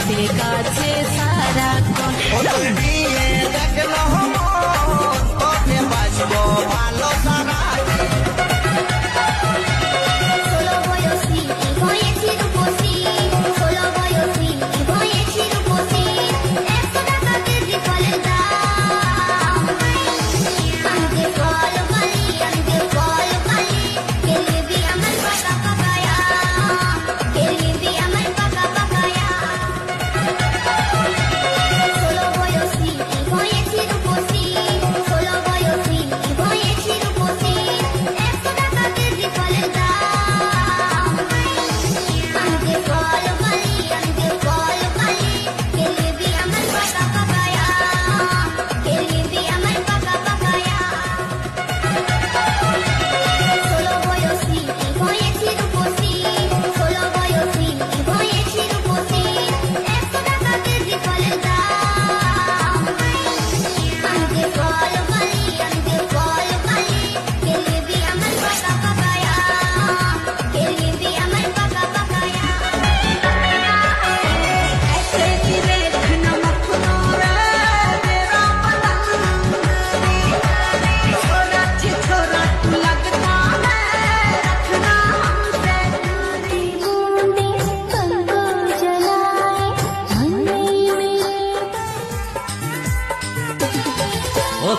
পাতে কাছে সারাক্ষণ দেখলো তোকে বাঁচবো ভালো সারা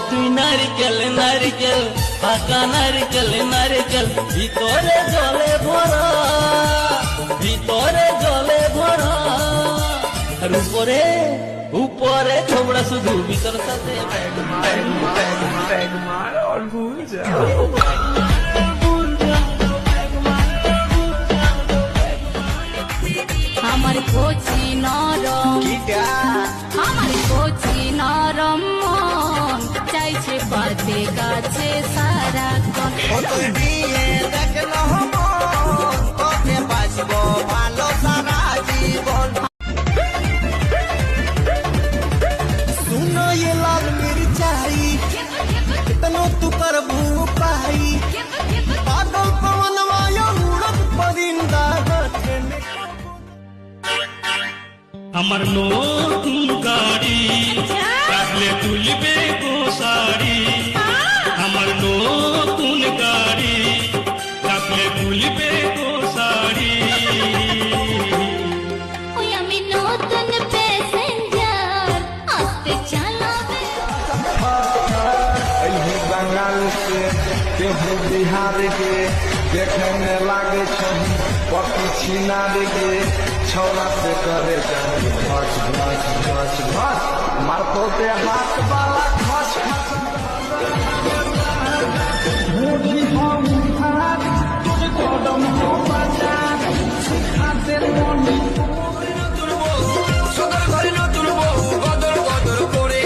তুই নারিকেল নারিকেল পাকা নারিকেল নারিকেল ভিতরে জলে ভরা ভিতরে জলে ভরা আর উপরে উপরে ছোবড়া শুধু ভিতর সাথে আমার কচি নরম আমার কচি নরম মন চাইছে পাতে কাছে সারাক্ষণ দেখলো তোকে বাঁচবো ভালো সারা জীবন सुनो ये लाल मिर्चाई कितनो तू कर पाई बादल पवन वाया उड़त परिंदा আমার নতুন গাড়ি রাখলে তুলবে গো শাড়ি আমার নতুন গাড়ি রাখলে তুলবে গো শাড়ি ওই আমি নতুন প্যাসেঞ্জার আসতে চালাবে बंगाल के केहू बिहार के देखे में लागे छही पति छिनार के छौरा से करे जाने घच घच घच घच मारतो ते हाथ वाला खच खच मुझी हम हाथ तुझ कदम हो बचा खाते मोनी সদর ঘরে নতুন বউ গদর গদর করে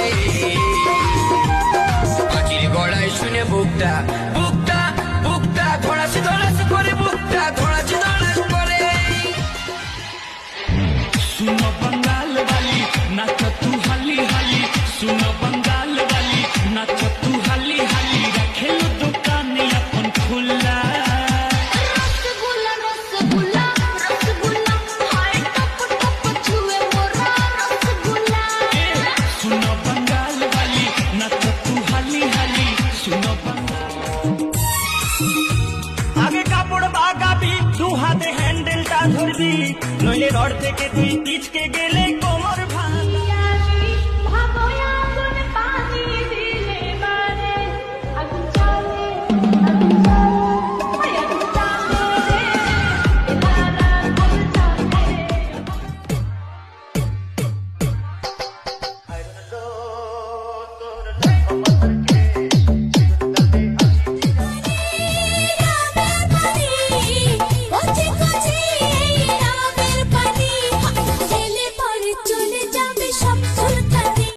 পাখির গড়াই শুনে বুকটা বুকটা বুকটা ধরাসি ধরাসি করে বুকটা ধরাসি ধরাসি করে सुनो बंगाल वाली नाच तू हाली हाली सुनो बंगाल वाली नाच तू हाली हाली रखेलो दुकान अपन खुला রসগোল্লা রসগোল্লা রসগোল্লা হায় টপ টপ ছুঁয়ে মোরা রসগোল্লা सुनो बंगाल वाली नाच तू हाली हाली सुनो बंगाल আগে কাপড় বাগাবি দু হাতে হ্যান্ডেলটা ধরবি নইলে রড থেকে তুই পিচকে গেলে কোমর